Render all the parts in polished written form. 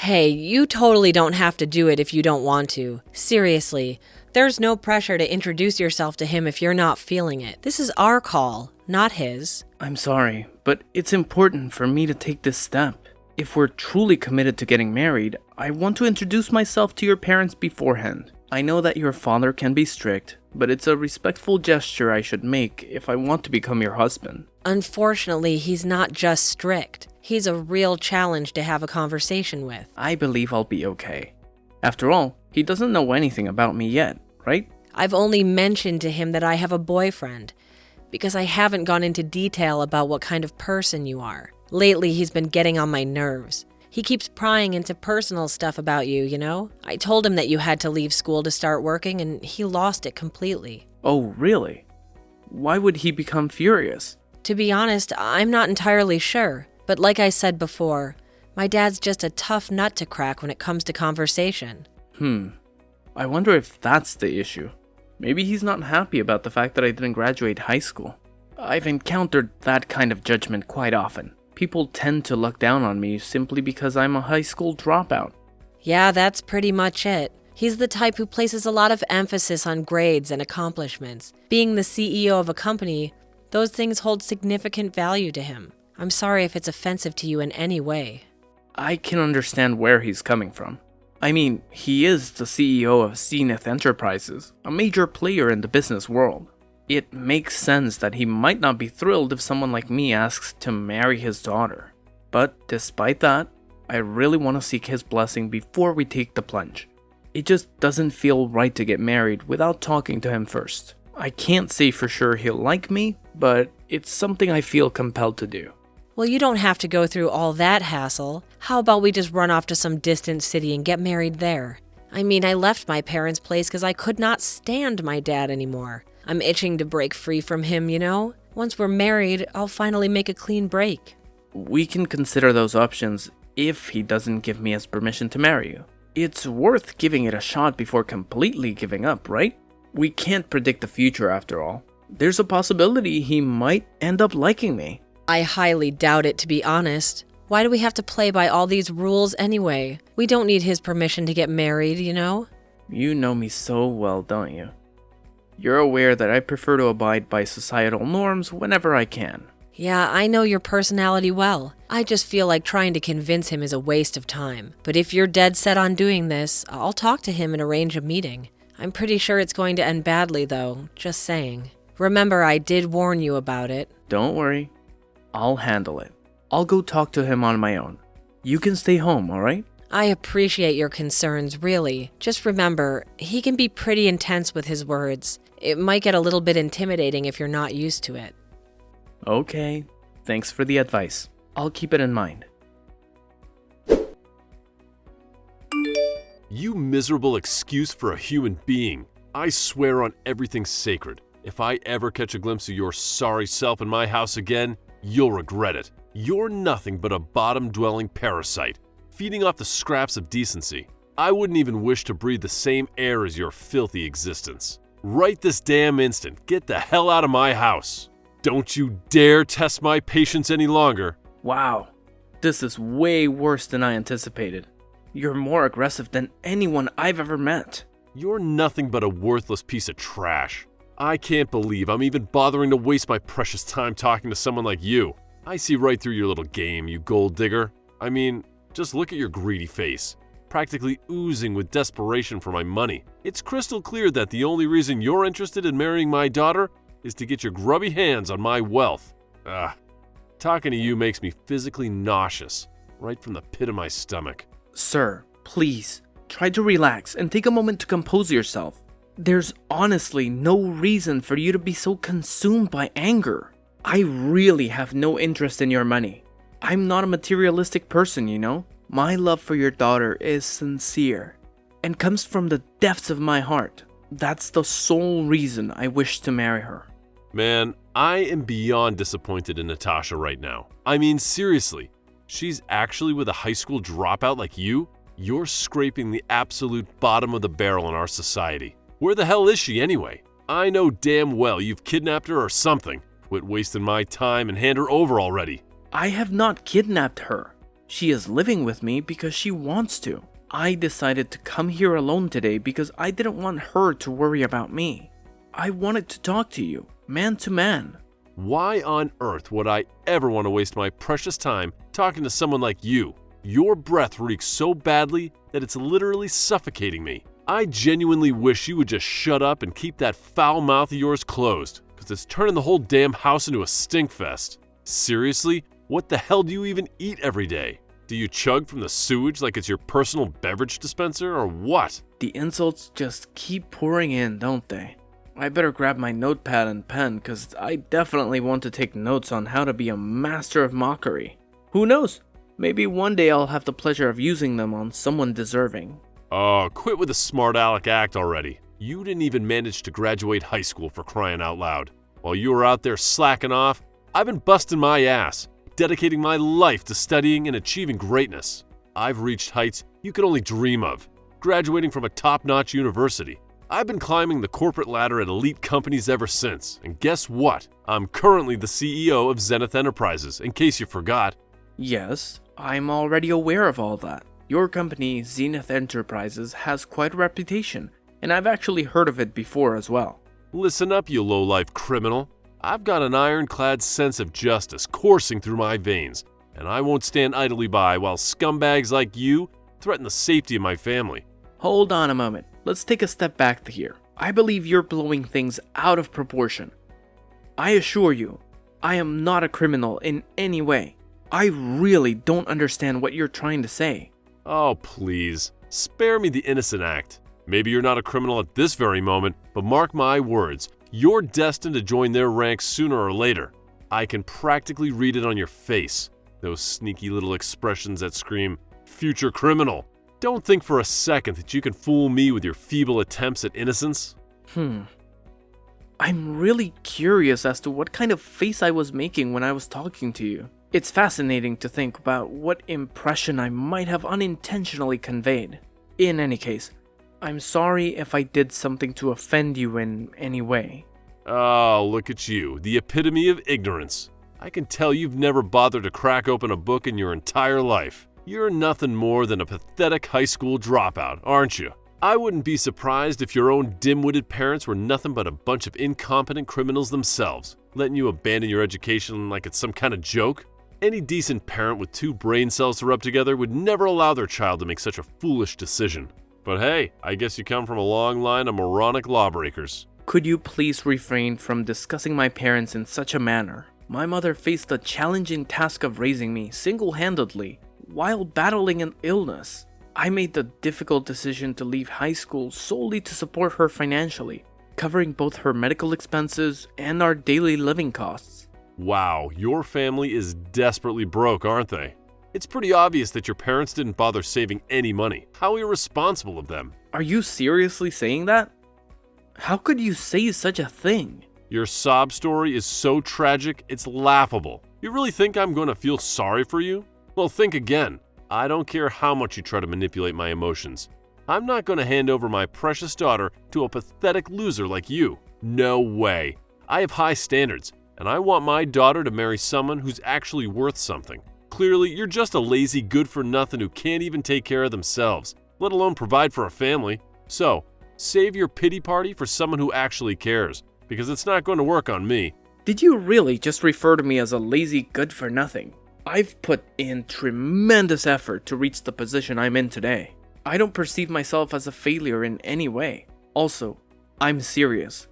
Hey, you totally don't have to do it if you don't want to. Seriously, there's no pressure to introduce yourself to him if you're not feeling it. This is our call, not his. I'm sorry, but it's important for me to take this step. If we're truly committed to getting married, I want to introduce myself to your parents beforehand. I know that your father can be strict, but it's a respectful gesture I should make if I want to become your husband. Unfortunately, he's not just strict. He's a real challenge to have a conversation with. I believe I'll be okay. After all, he doesn't know anything about me yet, right? I've only mentioned to him that I have a boyfriend, because I haven't gone into detail about what kind of person you are. Lately, he's been getting on my nerves. He keeps prying into personal stuff about you, you know? I told him that you had to leave school to start working, and he lost it completely. Oh, really? Why would he become furious? To be honest, I'm not entirely sure. But like I said before, my dad's just a tough nut to crack when it comes to conversation. I wonder if that's the issue. Maybe he's not happy about the fact that I didn't graduate high school. I've encountered that kind of judgment quite often. People tend to look down on me simply because I'm a high school dropout. Yeah, that's pretty much it. He's the type who places a lot of emphasis on grades and accomplishments. Being the CEO of a company, those things hold significant value to him. I'm sorry if it's offensive to you in any way. I can understand where he's coming from. I mean, he is the CEO of Zenith Enterprises, a major player in the business world. It makes sense that he might not be thrilled if someone like me asks to marry his daughter. But despite that, I really want to seek his blessing before we take the plunge. It just doesn't feel right to get married without talking to him first. I can't say for sure he'll like me, but it's something I feel compelled to do. Well, you don't have to go through all that hassle. How about we just run off to some distant city and get married there? I mean, I left my parents' place because I could not stand my dad anymore. I'm itching to break free from him, you know? Once we're married, I'll finally make a clean break. We can consider those options if he doesn't give me his permission to marry you. It's worth giving it a shot before completely giving up, right? We can't predict the future after all. There's a possibility he might end up liking me. I highly doubt it, to be honest. Why do we have to play by all these rules anyway? We don't need his permission to get married, you know? You know me so well, don't you? You're aware that I prefer to abide by societal norms whenever I can. Yeah, I know your personality well. I just feel like trying to convince him is a waste of time. But if you're dead set on doing this, I'll talk to him and arrange a meeting. I'm pretty sure it's going to end badly, though, just saying. Remember, I did warn you about it. Don't worry. I'll handle it. I'll go talk to him on my own. You can stay home, alright? I appreciate your concerns, really. Just remember, he can be pretty intense with his words. It might get a little bit intimidating if you're not used to it. Okay. Thanks for the advice. I'll keep it in mind. You miserable excuse for a human being. I swear on everything sacred. If I ever catch a glimpse of your sorry self in my house again, you'll regret it. You're nothing but a bottom-dwelling parasite, feeding off the scraps of decency. I wouldn't even wish to breathe the same air as your filthy existence. Right this damn instant, get the hell out of my house. Don't you dare test my patience any longer. Wow. This is way worse than I anticipated. You're more aggressive than anyone I've ever met. You're nothing but a worthless piece of trash. I can't believe I'm even bothering to waste my precious time talking to someone like you. I see right through your little game, you gold digger. I mean, just look at your greedy face, practically oozing with desperation for my money. It's crystal clear that the only reason you're interested in marrying my daughter is to get your grubby hands on my wealth. Talking to you makes me physically nauseous, right from the pit of my stomach. Sir, please, try to relax and take a moment to compose yourself. There's honestly no reason for you to be so consumed by anger. I really have no interest in your money. I'm not a materialistic person, you know? My love for your daughter is sincere and comes from the depths of my heart. That's the sole reason I wish to marry her. Man, I am beyond disappointed in Natasha right now. I mean, seriously, she's actually with a high school dropout like you? You're scraping the absolute bottom of the barrel in our society. Where the hell is she anyway? I know damn well you've kidnapped her or something. Quit wasting my time and hand her over already. I have not kidnapped her. She is living with me because she wants to. I decided to come here alone today because I didn't want her to worry about me. I wanted to talk to you, man to man. Why on earth would I ever want to waste my precious time talking to someone like you? Your breath reeks so badly that it's literally suffocating me. I genuinely wish you would just shut up and keep that foul mouth of yours closed, because it's turning the whole damn house into a stink fest. Seriously, what the hell do you even eat every day? Do you chug from the sewage like it's your personal beverage dispenser or what? The insults just keep pouring in, don't they? I better grab my notepad and pen because I definitely want to take notes on how to be a master of mockery. Who knows? Maybe one day I'll have the pleasure of using them on someone deserving. Oh, quit with the smart aleck act already. You didn't even manage to graduate high school, for crying out loud. While you were out there slacking off, I've been busting my ass, dedicating my life to studying and achieving greatness. I've reached heights you could only dream of, graduating from a top-notch university. I've been climbing the corporate ladder at elite companies ever since, and guess what? I'm currently the CEO of Zenith Enterprises, in case you forgot. Yes, I'm already aware of all that. Your company, Zenith Enterprises, has quite a reputation, and I've actually heard of it before as well. Listen up, you low-life criminal. I've got an ironclad sense of justice coursing through my veins, and I won't stand idly by while scumbags like you threaten the safety of my family. Hold on a moment. Let's take a step back here. I believe you're blowing things out of proportion. I assure you, I am not a criminal in any way. I really don't understand what you're trying to say. Oh, please. Spare me the innocent act. Maybe you're not a criminal at this very moment, but mark my words, you're destined to join their ranks sooner or later. I can practically read it on your face. Those sneaky little expressions that scream, future criminal. Don't think for a second that you can fool me with your feeble attempts at innocence. I'm really curious as to what kind of face I was making when I was talking to you. It's fascinating to think about what impression I might have unintentionally conveyed. In any case, I'm sorry if I did something to offend you in any way. Oh, look at you, the epitome of ignorance. I can tell you've never bothered to crack open a book in your entire life. You're nothing more than a pathetic high school dropout, aren't you? I wouldn't be surprised if your own dim-witted parents were nothing but a bunch of incompetent criminals themselves, letting you abandon your education like it's some kind of joke. Any decent parent with two brain cells to rub together would never allow their child to make such a foolish decision. But hey, I guess you come from a long line of moronic lawbreakers. Could you please refrain from discussing my parents in such a manner? My mother faced the challenging task of raising me single-handedly while battling an illness. I made the difficult decision to leave high school solely to support her financially, covering both her medical expenses and our daily living costs. Wow, your family is desperately broke, aren't they? It's pretty obvious that your parents didn't bother saving any money. How irresponsible of them. Are you seriously saying that? How could you say such a thing? Your sob story is so tragic, it's laughable. You really think I'm going to feel sorry for you? Well, think again. I don't care how much you try to manipulate my emotions. I'm not going to hand over my precious daughter to a pathetic loser like you. No way. I have high standards, and I want my daughter to marry someone who's actually worth something. Clearly, you're just a lazy good-for-nothing who can't even take care of themselves, let alone provide for a family. So, save your pity party for someone who actually cares, because it's not going to work on me. Did you really just refer to me as a lazy good-for-nothing? I've put in tremendous effort to reach the position I'm in today. I don't perceive myself as a failure in any way. Also, I'm serious.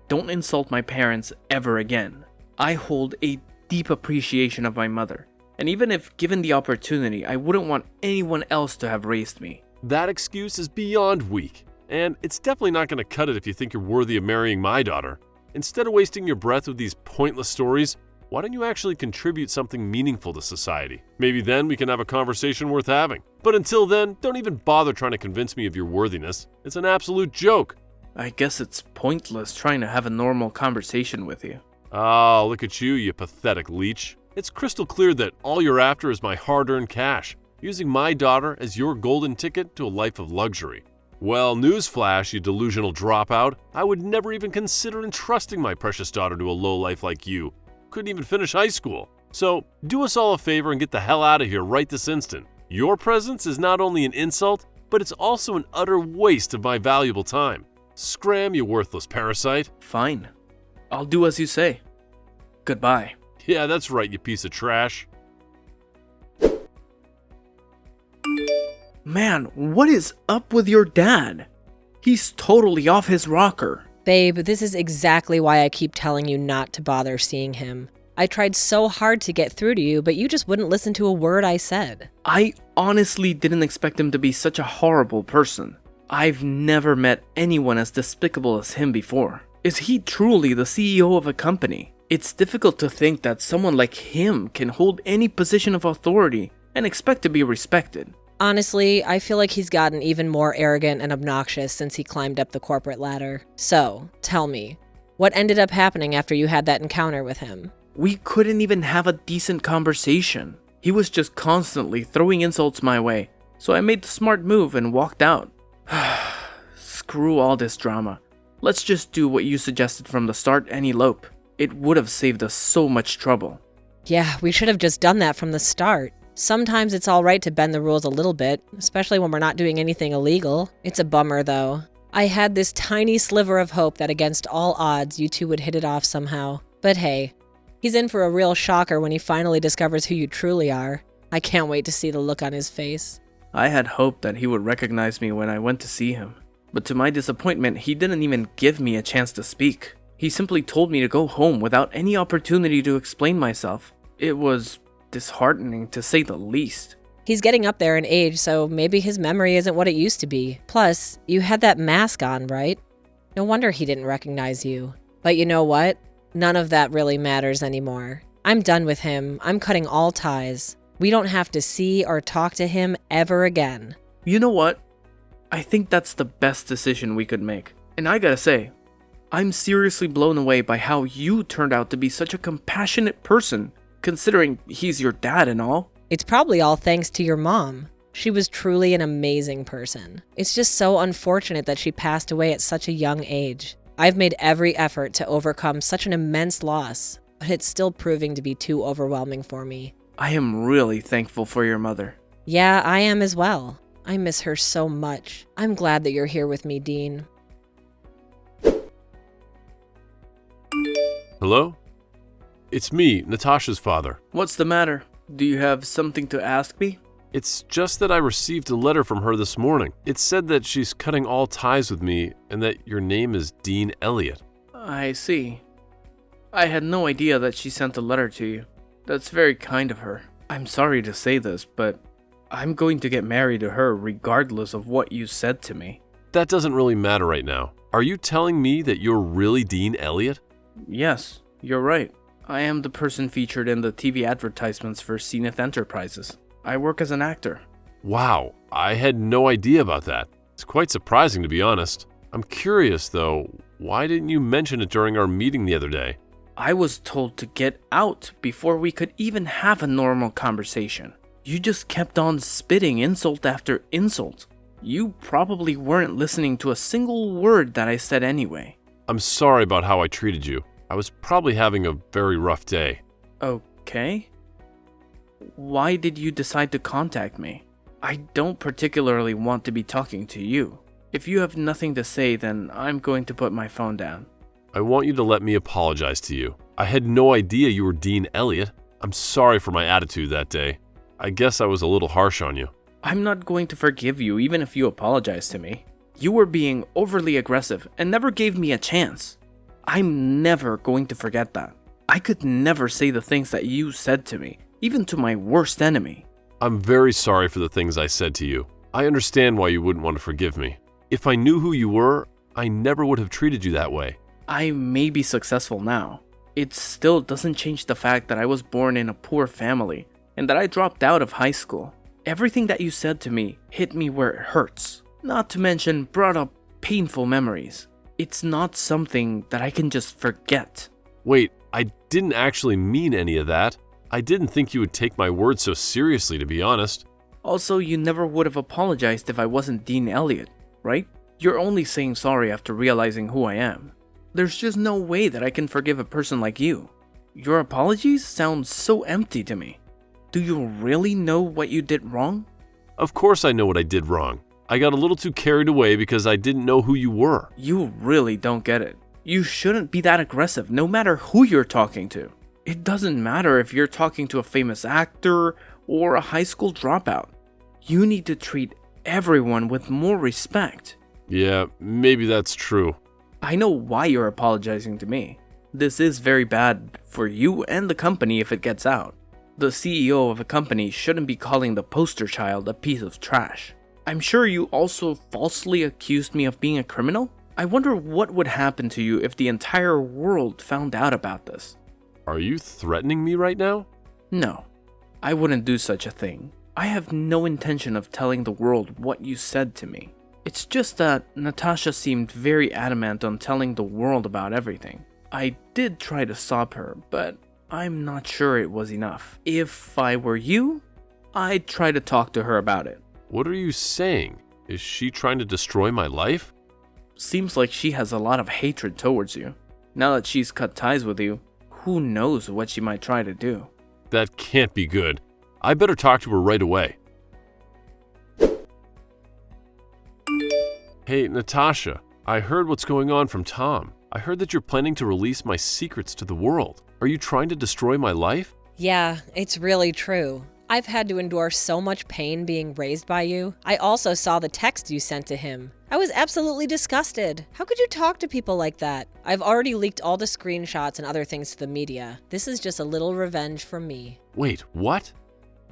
Don't insult my parents ever again. I hold a deep appreciation of my mother, and even if given the opportunity, I wouldn't want anyone else to have raised me. That excuse is beyond weak, and it's definitely not going to cut it if you think you're worthy of marrying my daughter. Instead of wasting your breath with these pointless stories, why don't you actually contribute something meaningful to society? Maybe then we can have a conversation worth having. But until then, don't even bother trying to convince me of your worthiness. It's an absolute joke. I guess it's pointless trying to have a normal conversation with you. Oh, look at you, you pathetic leech. It's crystal clear that all you're after is my hard-earned cash, using my daughter as your golden ticket to a life of luxury. Well, newsflash, you delusional dropout. I would never even consider entrusting my precious daughter to a lowlife like you. Couldn't even finish high school. So do us all a favor and get the hell out of here right this instant. Your presence is not only an insult, but it's also an utter waste of my valuable time. Scram, you worthless parasite. Fine. I'll do as you say. Goodbye. Yeah, that's right, you piece of trash. Man, what is up with your dad? He's totally off his rocker. Babe, this is exactly why I keep telling you not to bother seeing him. I tried so hard to get through to you, but you just wouldn't listen to a word I said. I honestly didn't expect him to be such a horrible person. I've never met anyone as despicable as him before. Is he truly the CEO of a company? It's difficult to think that someone like him can hold any position of authority and expect to be respected. Honestly, I feel like he's gotten even more arrogant and obnoxious since he climbed up the corporate ladder. So, tell me, what ended up happening after you had that encounter with him? We couldn't even have a decent conversation. He was just constantly throwing insults my way, so I made the smart move and walked out. Screw all this drama. Let's just do what you suggested from the start and elope. It would have saved us so much trouble. Yeah, we should have just done that from the start. Sometimes it's alright to bend the rules a little bit, especially when we're not doing anything illegal. It's a bummer though. I had this tiny sliver of hope that against all odds you two would hit it off somehow. But hey, he's in for a real shocker when he finally discovers who you truly are. I can't wait to see the look on his face. I had hoped that he would recognize me when I went to see him. But to my disappointment, he didn't even give me a chance to speak. He simply told me to go home without any opportunity to explain myself. It was disheartening to say the least. He's getting up there in age, so maybe his memory isn't what it used to be. Plus, you had that mask on, right? No wonder he didn't recognize you. But you know what? None of that really matters anymore. I'm done with him. I'm cutting all ties. We don't have to see or talk to him ever again. You know what? I think that's the best decision we could make. And I gotta say, I'm seriously blown away by how you turned out to be such a compassionate person, considering he's your dad and all. It's probably all thanks to your mom. She was truly an amazing person. It's just so unfortunate that she passed away at such a young age. I've made every effort to overcome such an immense loss, but it's still proving to be too overwhelming for me. I am really thankful for your mother. Yeah, I am as well. I miss her so much. I'm glad that you're here with me, Dean. Hello? It's me, Natasha's father. What's the matter? Do you have something to ask me? It's just that I received a letter from her this morning. It said that she's cutting all ties with me and that your name is Dean Elliott. I see. I had no idea that she sent a letter to you. That's very kind of her. I'm sorry to say this, but I'm going to get married to her regardless of what you said to me. That doesn't really matter right now. Are you telling me that you're really Dean Elliott? Yes, you're right. I am the person featured in the TV advertisements for Zenith Enterprises. I work as an actor. Wow, I had no idea about that. It's quite surprising, to be honest. I'm curious, though, why didn't you mention it during our meeting the other day? I was told to get out before we could even have a normal conversation. You just kept on spitting insult after insult. You probably weren't listening to a single word that I said anyway. I'm sorry about how I treated you. I was probably having a very rough day. Okay. Why did you decide to contact me? I don't particularly want to be talking to you. If you have nothing to say, then I'm going to put my phone down. I want you to let me apologize to you. I had no idea you were Dean Elliott. I'm sorry for my attitude that day. I guess I was a little harsh on you. I'm not going to forgive you even if you apologize to me. You were being overly aggressive and never gave me a chance. I'm never going to forget that. I could never say the things that you said to me, even to my worst enemy. I'm very sorry for the things I said to you. I understand why you wouldn't want to forgive me. If I knew who you were, I never would have treated you that way. I may be successful now. It still doesn't change the fact that I was born in a poor family and that I dropped out of high school. Everything that you said to me hit me where it hurts. Not to mention brought up painful memories. It's not something that I can just forget. Wait, I didn't actually mean any of that. I didn't think you would take my words so seriously, to be honest. Also, you never would have apologized if I wasn't Dean Elliott, right? You're only saying sorry after realizing who I am. There's just no way that I can forgive a person like you. Your apologies sound so empty to me. Do you really know what you did wrong? Of course I know what I did wrong. I got a little too carried away because I didn't know who you were. You really don't get it. You shouldn't be that aggressive no matter who you're talking to. It doesn't matter if you're talking to a famous actor or a high school dropout. You need to treat everyone with more respect. Yeah, maybe that's true. I know why you're apologizing to me. This is very bad for you and the company if it gets out. The CEO of a company shouldn't be calling the poster child a piece of trash. I'm sure you also falsely accused me of being a criminal? I wonder what would happen to you if the entire world found out about this. Are you threatening me right now? No, I wouldn't do such a thing. I have no intention of telling the world what you said to me. It's just that Natasha seemed very adamant on telling the world about everything. I did try to stop her, but I'm not sure it was enough. If I were you, I'd try to talk to her about it. What are you saying? Is she trying to destroy my life? Seems like she has a lot of hatred towards you. Now that she's cut ties with you, who knows what she might try to do. That can't be good. I better talk to her right away. Hey, Natasha, I heard what's going on from Tom. I heard that you're planning to release my secrets to the world. Are you trying to destroy my life? Yeah, it's really true. I've had to endure so much pain being raised by you. I also saw the text you sent to him. I was absolutely disgusted. How could you talk to people like that? I've already leaked all the screenshots and other things to the media. This is just a little revenge from me. Wait, what?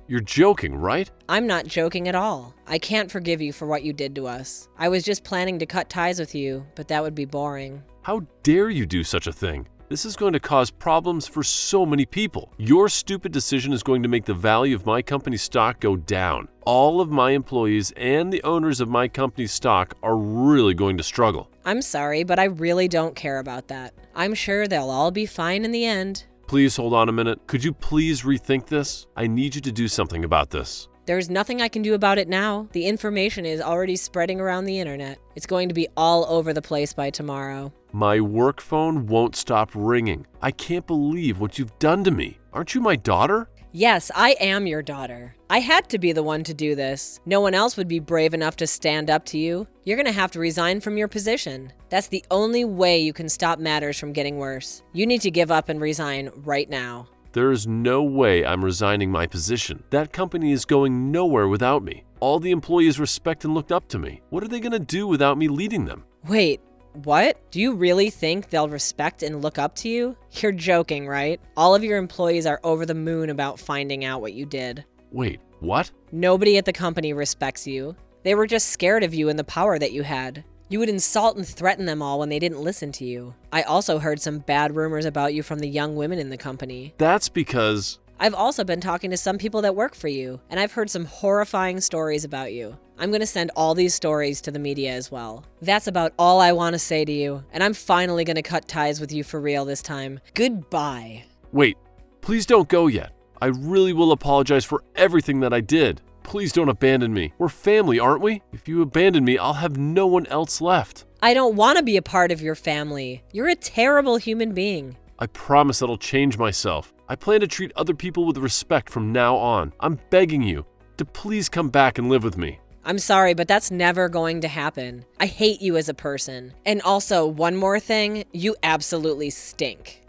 You're joking, right? I'm not joking at all. I can't forgive you for what you did to us. I was just planning to cut ties with you, but that would be boring. How dare you do such a thing? This is going to cause problems for so many people. Your stupid decision is going to make the value of my company's stock go down. All of my employees and the owners of my company's stock are really going to struggle. I'm sorry, but I really don't care about that. I'm sure they'll all be fine in the end. Please hold on a minute. Could you please rethink this? I need you to do something about this. There's nothing I can do about it now. The information is already spreading around the internet. It's going to be all over the place by tomorrow. My work phone won't stop ringing. I can't believe what you've done to me. Aren't you my daughter? Yes, I am your daughter. I had to be the one to do this. No one else would be brave enough to stand up to you. You're gonna have to resign from your position. That's the only way you can stop matters from getting worse. You need to give up and resign right now. There is no way I'm resigning my position. That company is going nowhere without me. All the employees respect and looked up to me. What are they gonna do without me leading them? Wait, what? Do you really think they'll respect and look up to you? You're joking, right? All of your employees are over the moon about finding out what you did. Wait, what? Nobody at the company respects you. They were just scared of you and the power that you had. You would insult and threaten them all when they didn't listen to you. I also heard some bad rumors about you from the young women in the company. That's because... I've also been talking to some people that work for you, and I've heard some horrifying stories about you. I'm gonna send all these stories to the media as well. That's about all I want to say to you, and I'm finally gonna cut ties with you for real this time. Goodbye. Wait, please don't go yet. I really will apologize for everything that I did. Please don't abandon me. We're family, aren't we? If you abandon me, I'll have no one else left. I don't want to be a part of your family. You're a terrible human being. I promise that I'll change myself. I plan to treat other people with respect from now on. I'm begging you to please come back and live with me. I'm sorry, but that's never going to happen. I hate you as a person. And also, one more thing, you absolutely stink.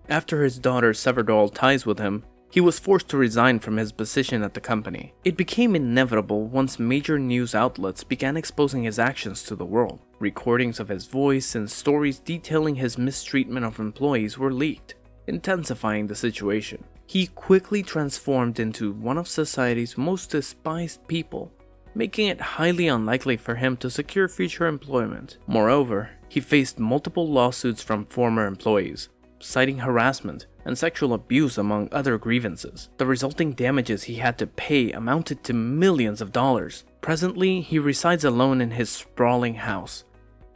After his daughter severed all ties with him, he was forced to resign from his position at the company. It became inevitable once major news outlets began exposing his actions to the world. Recordings of his voice and stories detailing his mistreatment of employees were leaked, intensifying the situation. He quickly transformed into one of society's most despised people, making it highly unlikely for him to secure future employment. Moreover, he faced multiple lawsuits from former employees, citing harassment and sexual abuse among other grievances. The resulting damages he had to pay amounted to millions of dollars. Presently, he resides alone in his sprawling house,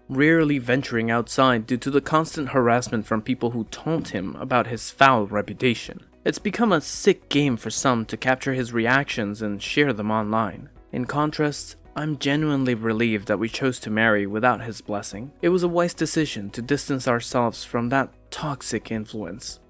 rarely venturing outside due to the constant harassment from people who taunt him about his foul reputation. It's become a sick game for some to capture his reactions and share them online. In contrast, I'm genuinely relieved that we chose to marry without his blessing. It was a wise decision to distance ourselves from that toxic influence.